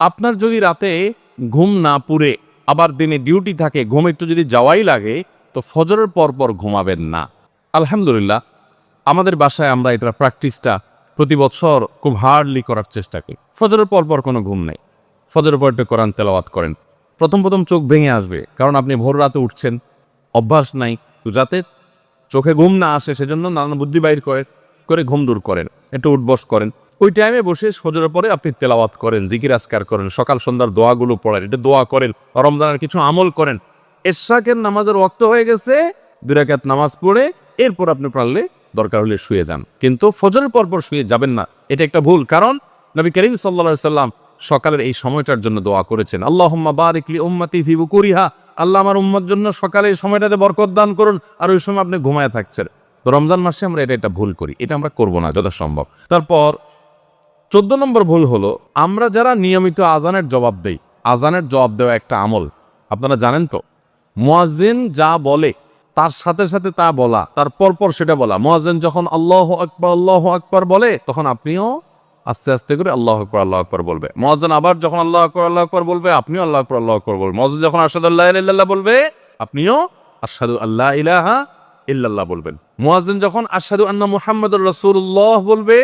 আপনার যদি রাতে ঘুম না পুরে আবার দিনে ডিউটি থাকে, ঘুম একটু যদি যাওয়াই লাগে, তো ফজরের পর ঘুমাবেন না। আলহামদুলিল্লাহ আমাদের বাসায় আমরা এটা প্র্যাকটিসটা প্রতি বছর খুব হার্ডলি করার চেষ্টা করি। ফজরের পর কোনো ঘুম নেই, ফজরের পর একটু কোরআন তেলাওয়াত করেন। প্রথম চোখ ভেঙে আসবে, কারণ আপনি ভোর রাতে উঠছেন, অভ্যাস নাই। তো যাতে চোখে ঘুম না আসে সেজন্য নানান বুদ্ধি বাইর করে ঘুম দূর করেন, একটু উঠবস করেন। ওই টাইমে বসে ফজরের পরে আপনি তেলাওয়াত করেন, জিকির আজকার করেন, সকাল সন্ধ্যার দোয়াগুলো পড়েন, এটা দোয়া করেন, রমজানের কিছু আমল করেন। এশরাকের নামাজের ওয়াক্ত হয়ে গেছে, 2 রাকাত নামাজ পড়ে এরপর আপনি পারলে দরকার হলে শুয়ে যান, কিন্তু ফজরের পর শুয়ে যাবেন না। এটা একটা ভুল, কারণ নবী করিম সাল্লাল্লাহু আলাইহি সাল্লাম সকালের এই সময়টার জন্য দোয়া করেছেন, আল্লাহুম্মা বারিক লি উম্মতি ফি বুকুরিহা, আল্লাহ আমার উম্মত জন্য সকালে এই সময়টাতে বরকত দান করুন। আর ওই সময় আপনি ঘুমায় থাকছেন। তো রমজান মাসে আমরা এটা ভুল করি, এটা আমরা করব না যথাসম্ভব। তারপর 14 নম্বর ভুল হলো, আমরা যারা নিয়মিত আজানের জবাব দেই, আজানের জবাব দেওয়া একটা আমল, আপনারা জানেন তো, মুয়াজ্জিন যা বলে তার সাথে সাথে তা বলা, তার পরপর সেটা বলা। মুয়াজ্জিন যখন আল্লাহু আকবার বলে, তখন আপনিও আস্তে আস্তে করে আল্লাহু আকবার বলবে। মুয়াজ্জিন আবার যখন আল্লাহু আকবার বলবে, আপনিও আল্লাহু আকবার বলবে। মুয়াজ্জিন যখন আশহাদু আল্লা ইলাহা ইল্লাল্লাহ বলবে, আপনিও আশহাদু আল্লা ইলাহা ইল্লাল্লাহ বলবেন। মুয়াজ্জিন যখন আশহাদু আন্না মুহাম্মাদুর রাসূলুল্লাহ বলবে,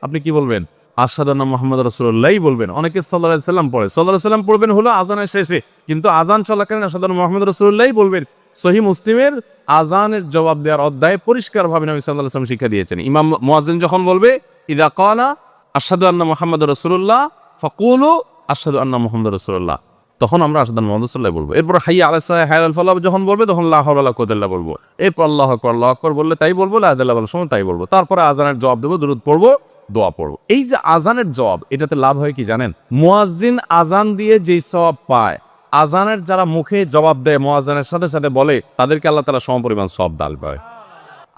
আপনি কি বলবেন? আশহাদু আন্না মুহাম্মাদুর রাসূলুল্লাহ বলবেন। অনেকে সাল্লাল্লাহু আলাইহি সাল্লাম পড়ে, সাল্লাল্লাহু আলাইহি সাল্লাম পড়বেন হলো আজানের শেষে, কিন্তু আজান চলাকালীন আশহাদু আন্না মুহাম্মাদুর রাসূলুল্লাহ বলবেন। সহিহ মুসলিমের আজানের জবাব দেওয়ার অধ্যায়ে পরিষ্কারভাবে নবী সাল্লাল্লাহু আলাইহি ওয়াসাল্লাম শিক্ষা দিয়েছেন। ইমাম মুয়াজ্জিন যখন বলবে, ইযা ক্বালা আশহাদু আন্না মুহাম্মাদুর রাসূলুল্লাহ ফাকুলু আশহাদু আন্না মুহাম্মাদুর রাসূলুল্লাহ, তখন আমরা আশহাদু আন্না মুহাম্মাদুর রাসূলুল্লাহ বলবো। এরপর হাইয়া আলাস সালাহ হাইয়া আল ফালাহ যখন বলবে, তখন লা হাওলা ওয়ালা কুওয়াতা ইল্লা বলবো। এরপর আল্লাহু আকবার বললে তাই বলবো, লা ইলাহা ইল্লাল্লাহ বলার সময় তাই বলবো। তারপরে আজানের জবাব দেবো, দুরূদ পড়বো, দোয়া পড়বো। এই যে আজানের জবাব, এটাতে লাভ হয় কি জানেন? মুয়াজ্জিন আজান দিয়ে যেই সওয়াব পায়, আজানের যারা মুখে জবাব দেয়, মুয়াজ্জিনের সাথে সাথে বলে, তাদেরকে আল্লাহ তাআলা সমপরিমাণ সওয়াব দান করে।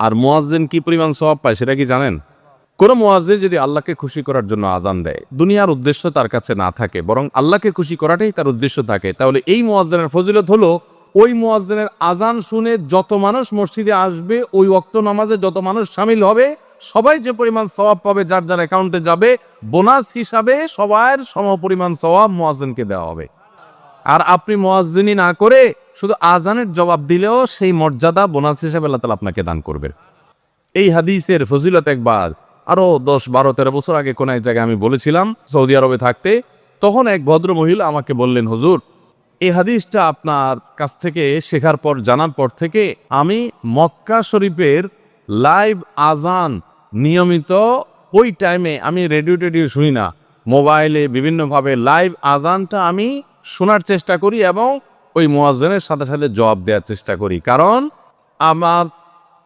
আর মুয়াজ্জিন কি পরিমাণ সওয়াব পায় সেটা কি জানেন? কোন মুয়াজ্জিন যদি আল্লাহকে খুশি করার জন্য আজান দেয়, দুনিয়ার উদ্দেশ্য তার কাছে না থাকে, বরং আল্লাহকে খুশি করাটাই তার উদ্দেশ্য থাকে, তাহলে এই মুয়াজ্জিনের ফজিলত হলো, ওই মুয়াজ্জিনের আজান শুনে যত মানুষ মসজিদে আসবে, ওই ওয়াক্ত নামাজে যত মানুষ শামিল হবে, সবাই যে পরিমাণ সওয়াব পাবে, যার যার অ্যাকাউন্টে যাবে, বোনাস হিসাবে সবার সমপরিমাণ সওয়াব মুয়াজ্জিনকে দেওয়া হবে। আর আপনি মুয়াজ্জিনি না করে শুধু আজানের জবাব দিলেও সেই মর্যাদা বোনাস হিসাবে আল্লাহ তাআলা আপনাকে দান করবে। এই হাদিসের ফজিলত একবার আরো 10, 12, 13 বছর আগে কোন এক জায়গায় আমি বলেছিলাম, সৌদি আরবে থাকতে। তখন এক ভদ্র মহিলা আমাকে বললেন, হুজুর, এই হাদিসটা আপনার কাছ থেকে শেখার পর, জানার পর থেকে আমি মক্কা শরীফের লাইভ আজান নিয়মিত, ওই টাইমে আমি রেডিও শুনি না, মোবাইলে বিভিন্নভাবে লাইভ আজানটা আমি শোনার চেষ্টা করি এবং ওই মুয়াজ্জিনের সাথে সাথে জবাব দেওয়ার চেষ্টা করি। কারণ আমার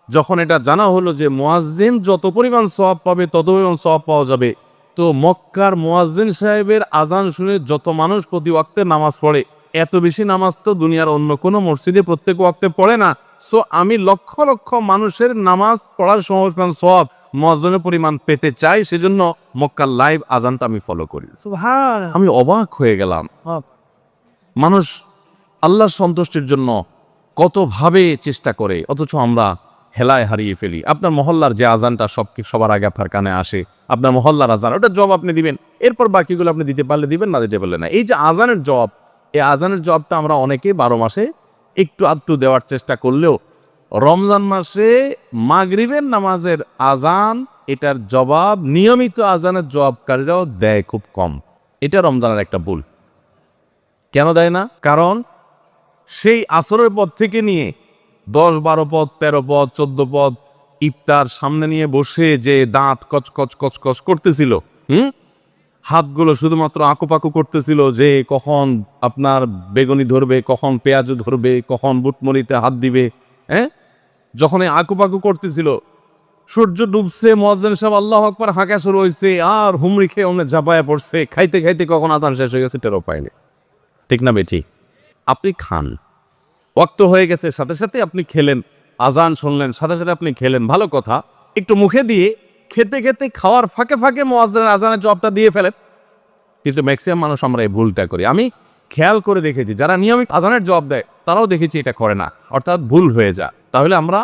যখন এটা জানা হলো যে মুয়াজ্জিন যত পরিমাণ সওয়াব পাবে তত পরিমাণ সওয়াব পাওয়া যাবে, তো মক্কার মুয়াজ্জিন সাহেবের আজান শুনে যত মানুষ প্রতি ওয়াক্তে নামাজ পড়ে, এত বেশি নামাজ তো দুনিয়ার অন্য কোনো মসজিদে প্রত্যেক ওয়াক্তে পড়ে না। সো আমি লক্ষ লক্ষ মানুষের নামাজ পড়ার সমপরিমাণ সওয়াব, মুয়াজ্জিনের পরিমাণ পেতে চাই, সেজন্য মক্কার লাইভ আজানটা আমি ফলো করি। সুবহানাল্লাহ, আমি অবাক হয়ে গেলাম। মানুষ আল্লাহর সন্তুষ্টির জন্য কতভাবে চেষ্টা করে, অথচ আমরা হেলায় হারিয়ে ফেলি। আপনার মহল্লার যে আজানটা সবার আগে আপনার কানে আসে, আপনার মহল্লার আজান, ওটার জবাব আপনি দিবেন, এরপর বাকিগুলো আপনি দিতে পারলে দিবেন, না দিতে পারলে না। এই যে আজানের জবাব, এই আজানের জবাবটা আমরা অনেকে 12 মাসে একটু আধটু দেওয়ার চেষ্টা করলেও, রমজান মাসে মাগরিবের নামাজের আজান, এটার জবাব নিয়মিত আজানের জবাবকারীরাও দেয় খুব কম। এটা রমজানের একটা ভুল। কেন দেয় না? কারণ সেই আসরের পর থেকে নিয়ে 10, 12 পদ, 13 পদ, 14 পদ ইফতার সামনে নিয়ে বসে যে দাঁত কচকচ করতেছিল, হাতগুলো শুধুমাত্র আঁকুপাকু করতেছিল যে কখন আপনার বেগুনি ধরবে, কখন পেঁয়াজ ধরবে, কখন বুটমরিতে হাত দিবে। যখন এই আঁকুপাকু করতেছিল, সূর্য ডুবছে, মুয়াজ্জিন সাহেব আল্লাহু আকবার হাঁকা শুরু হয়েছে, আর হুমড়ি খেয়ে অমনে ঝাঁপায়া পড়ছে, খাইতে খাইতে কখন আজান শেষ হয়ে গেছে টেরও পায়নি। ঠিক না বেঠিক? আপনি খান, ওয়াক্ত হয়ে গেছে, সাথে সাথে আপনি খেলেন, আজান শুনলেন, সাথে সাথে আপনি খেলেন, ভালো কথা। একটু মুখে দিয়ে খেতে খেতে খাওয়ার ফাঁকে ফাঁকে মুয়াজ্জিনের আজানের জবাবটা দিয়ে ফেলেন। কিন্তু ম্যাক্সিমাম মানুষ আমরা এই ভুলটা করি। আমি খেয়াল করে দেখেছি, যারা নিয়মিত আজানের জবাব দেয় তারাও দেখেছি এটা করে না, অর্থাৎ ভুল হয়ে যায়। তাহলে আমরা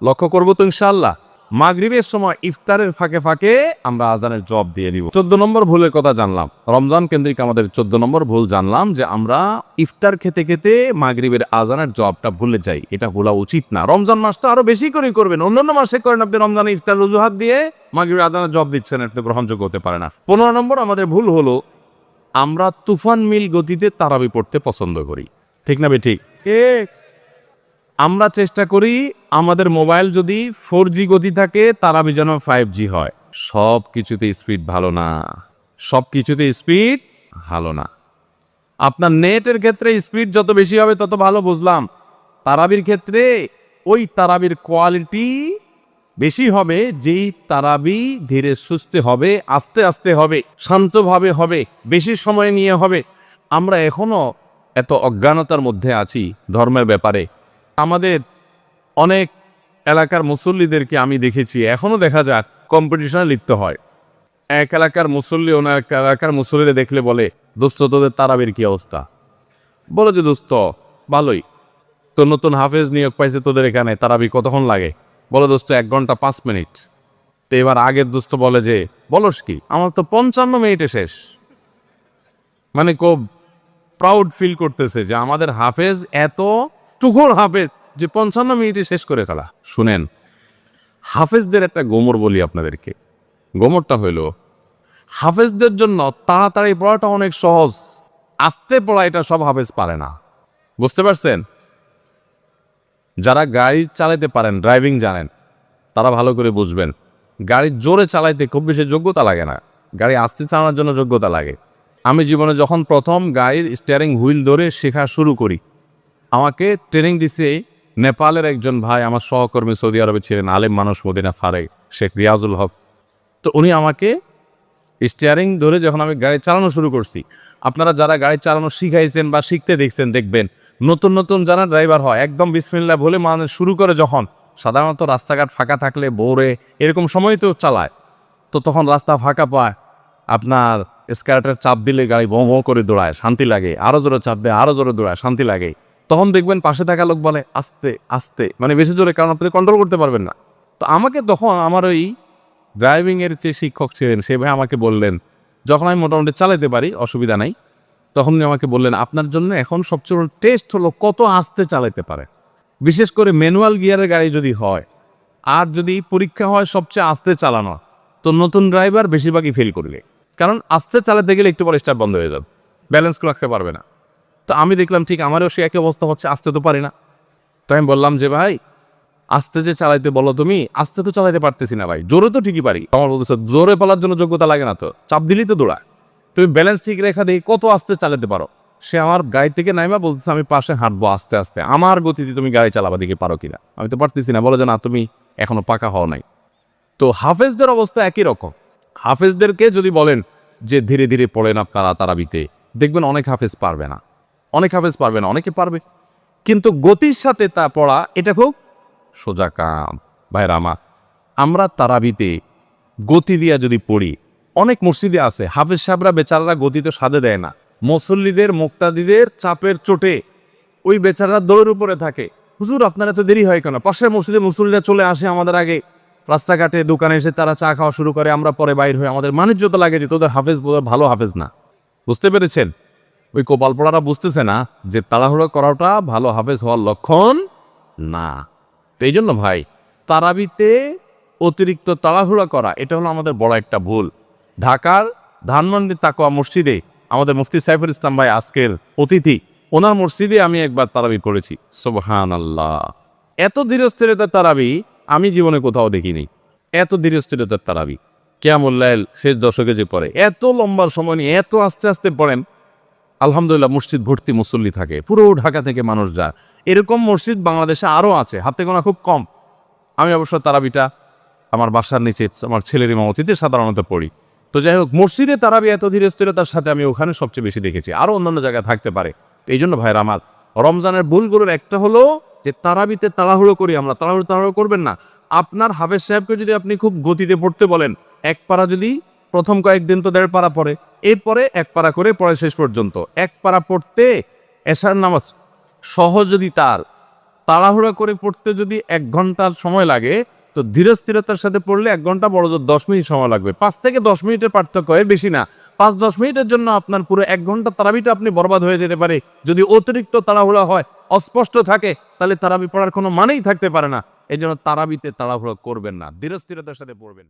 লক্ষ্য করবো তো ইনশাআল্লাহ, মাগরিবের সময় ইফতারের ফাঁকে ফাঁকে আমরা আজানের জবাব দিয়ে দিব। 14 নম্বর ভুলের কথা জানলাম, রমজান কেন্দ্রিক আমাদের 14 নম্বর ভুল জানলাম যে আমরা ইফতার খেতে খেতে মাগরিবের আজানের জবাবটা ভুলে যাই। এটা ভোলা উচিত না। রমজান মাসটা আরো বেশি করে করবেন, অন্যান্য মাসে করেন আপনি, রমজানে ইফতার অজুহাত দিয়ে মাগরিবের আজানের জবাব দিচ্ছেন, এটা গ্রহণযোগ্য হতে পারে না। 15 নম্বর আমাদের ভুল হলো আমরা তুফান মিল গতিতে তারাবি পড়তে পছন্দ করি। ঠিক না ঠিক? আমরা চেষ্টা করি আমাদের মোবাইল যদি 4G গতি থাকে তারাবি যেন 5G হয়। সব কিছুতে স্পিড ভালো না, সব কিছুতে স্পিড ভালো না। আপনার নেটের ক্ষেত্রে স্পিড যত বেশি হবে তত ভালো, বুঝলাম। তারাবির ক্ষেত্রে ওই তারাবির কোয়ালিটি বেশি হবে যেই তারাবি ধীরে সুস্থে হবে, আস্তে আস্তে হবে, শান্তভাবে হবে, বেশি সময় নিয়ে হবে। আমরা এখনো এত অজ্ঞানতার মধ্যে আছি ধর্মের ব্যাপারে। আমাদের অনেক এলাকার মুসল্লিদেরকে আমি দেখেছি, এখনো দেখা যায় কম্পিটিশনে লিপ্ত হয়। এক এলাকার মুসল্লি অন্য এক এলাকার মুসল্লিরা দেখলে বলে, দোস্ত তোদের তারাবির কি অবস্থা? বলো যে দোস্ত ভালোই, তো নতুন হাফেজ নিয়োগ পাইছে তোদের এখানে, তারাবি কতক্ষণ লাগে? বলো দোস্ত 1 ঘন্টা 5 মিনিট। তো এবার আগের দোস্ত বলে যে বলস কি, আমার তো 55 মিনিটে শেষ। মানে খুব প্রাউড ফিল করতেছে যে আমাদের হাফেজ এত টুকুর হাফেজ যে 55 মিনিটে শেষ করে ফেলা। শুনেন, হাফেজদের একটা গোমর বলি আপনাদেরকে। গোমরটা হইল হাফেজদের জন্য তাড়াতাড়ি পড়াটা অনেক সহজ, আস্তে পড়া এটা সব হাফেজ পারে না। বুঝতে পারছেন? যারা গাড়ি চালাতে পারেন, ড্রাইভিং জানেন, তারা ভালো করে বুঝবেন। গাড়ি জোরে চালাইতে খুব বেশি যোগ্যতা লাগে না, গাড়ি আস্তে চালানোর জন্য যোগ্যতা লাগে। আমি জীবনে যখন প্রথম গাড়ির স্টিয়ারিং হুইল ধরে শেখা শুরু করি, আমাকে ট্রেনিং দিছে নেপালের একজন ভাই, আমার সহকর্মী, সৌদি আরবে ছিলেন, আলেম মানুষ, মদিনা ফারেক, শেখ রিয়াজুল হক। তো উনি আমাকে স্টিয়ারিং ধরে যখন আমি গাড়ি চালানো শুরু করছি, আপনারা যারা গাড়ি চালানো শিখাইছেন বা শিখতে দেখছেন দেখবেন, নতুন নতুন যারা ড্রাইভার হয় একদম বিসমিল্লাহ বলে মানে শুরু করে, যখন সাধারণত রাস্তাঘাট ফাঁকা থাকলে ভোরে এরকম সময় তো চালায়, তো তখন রাস্তা ফাঁকা পায়, আপনার স্কার্টের চাপ দিলে গাড়ি ভোঁ ভোঁ করে দৌড়ায়, শান্তি লাগে। আরও জোরে চাপ দেয়, আরও জোরে দৌড়ায়, শান্তি লাগে। তখন দেখবেন পাশে থাকা লোক বলে আস্তে আস্তে, মানে বেশি জোরে, কারণ আপনি কন্ট্রোল করতে পারবেন না। তো আমাকে তখন আমার ওই ড্রাইভিংয়ের যে শিক্ষক ছিলেন সে ভাই আমাকে বললেন, যখন আমি মোটামুটি চালাতে পারি, অসুবিধা নাই, তখন উনি আমাকে বললেন, আপনার জন্য এখন সবচেয়ে বড় টেস্ট হলো কত আস্তে চালাতে পারে। বিশেষ করে ম্যানুয়াল গিয়ারের গাড়ি যদি হয়, আর যদি পরীক্ষা হয় সবচেয়ে আস্তে চালানো, তো নতুন ড্রাইভার বেশিরভাগই ফেল করবে, কারণ আস্তে চালাতে গেলে একটু পরে স্টার্ট বন্ধ হয়ে যাবে, ব্যালেন্স রাখতে পারবে না। তো আমি দেখলাম ঠিক আমারও সে একই অবস্থা হচ্ছে, আস্তে তো পারি না। তো আমি বললাম যে ভাই আস্তে যে চালাইতে বলো তুমি, আস্তে তো চালাইতে পারতেছি না ভাই, জোরে তো ঠিকই পারি। আমার বলতেছে জোরে পালার জন্য যোগ্যতা লাগে না, তো চাপ দিলেই তো দৌড়ায়, তুমি ব্যালেন্স ঠিক রেখা দিয়ে কত আস্তে চালাতে পারো। সে আমার গাড়ি থেকে নাইমা বলতেছে আমি পাশে হাঁটবো আস্তে আস্তে, আমার গতিতে তুমি গাড়ি চালাবা দিকে পারো কিনা। আমি তো পারতেছি না, বলে যে না তুমি এখনো পাকা হও নাই। তো হাফেজদের অবস্থা একই রকম। হাফেজদেরকে যদি বলেন যে ধীরে ধীরে পড়েন আপনারা তারাবিতে, দেখবেন অনেক হাফেজ পারবে না, অনেক হাফেজ পারবে না, অনেকে পারবে, কিন্তু গতির সাথে তা পড়া এটা খুব সোজা কাম। ভাইরা আমার, আমরা তারাবিতে গতি দিয়া যদি পড়ি, অনেক মসজিদে আছে হাফেজ সাহেবরা বেচারারা গতিতে সাধে দেয় না, মুসল্লিদের মুক্তাদিদের চাপের চোটে ওই বেচারারা দৌড়ের উপরে থাকে। হুজুর আপনার এত দেরি হয় কেন? পাশের মসজিদে মুসল্লিরা চলে আসে আমাদের আগে, রাস্তাঘাটে দোকানে এসে তারা চা খাওয়া শুরু করে, আমরা পরে বাইর হয়ে আমাদের মানিজ্যতা লাগে যে তোদের হাফেজ ভালো হাফেজ না। বুঝতে পেরেছেন? ওই কোপাল পড়ারা বুঝতেছে না যে তাড়াহুড়ো করাটা ভালো হাফেজ হওয়ার লক্ষণ না। তো এই জন্য ভাই, তারাবিতে অতিরিক্ত তাড়াহুড়া করা এটা হলো আমাদের বড় একটা ভুল। ঢাকার ধানমন্ডি তাকওয়া মসজিদে আমাদের মুফতি সাইফুল ইসলাম ভাই আজকের অতিথি, ওনার মসজিদে আমি একবার তারাবি করেছি। সুবহানাল্লাহ, এত ধীরস্থিরতার তারাবি আমি জীবনে কোথাও দেখিনি। এত ধীরস্থিরতার তারাবি, কিয়ামুল লাইল শেষ দশকে যে পড়ে, এত লম্বা সময় নিয়ে এত আস্তে আস্তে পড়েন। আলহামদুলিল্লাহ, মসজিদ ভর্তি মুসল্লি থাকে, পুরো ঢাকা থেকে মানুষ যায়। এরকম মসজিদ বাংলাদেশে আরও আছে, হাতে গোনা খুব কম। আমি অবশ্য তারাবিটা আমার বাসার নিচে আমার ছেলের ইমামতিতে সাধারণত পড়ি। তো যাই হোক, মসজিদে তারাবি এত ধীরস্থিরতার সাথে আমি ওখানে সবচেয়ে বেশি দেখেছি, আরও অন্যান্য জায়গায় থাকতে পারে। এই জন্য ভাইরা আমার, রমজানের ভুলগুলোর একটা হলো যে তারাবিতে তাড়াহুড়ো করি আমরা। তাড়াহুড়ো করবেন না। আপনার হাফেজ সাহেবকে যদি আপনি খুব গতিতে পড়তে বলেন, এক পারা যদি প্রথম কয়েকদিন তো 1.5 পারা পড়ে, এরপরে 1 পারা করে পড়ে শেষ পর্যন্ত। 1 পারা পড়তে এশার নামাজ সহজ, যদি তার তাড়াহুড়া করে পড়তে যদি 1 ঘন্টার সময় লাগে, তো ধীরস্থিরতার সাথে পড়লে 1 ঘন্টা বড় জোর 10 মিনিট সময় লাগবে। 5 থেকে 10 মিনিটের পার্থক্য, এর বেশি না। 5-10 মিনিটের জন্য আপনার পুরো 1 ঘন্টা তারাবিটা আপনি বরবাদ হয়ে যেতে পারে। যদি অতিরিক্ত তাড়াহুড়া হয়, অস্পষ্ট থাকে, তাহলে তারাবি পড়ার কোনো মানেই থাকতে পারে না। এজন্য তারাবিতে তাড়াহুড়ো করবেন না, ধীরস্থিরতার সাথে পড়বেন।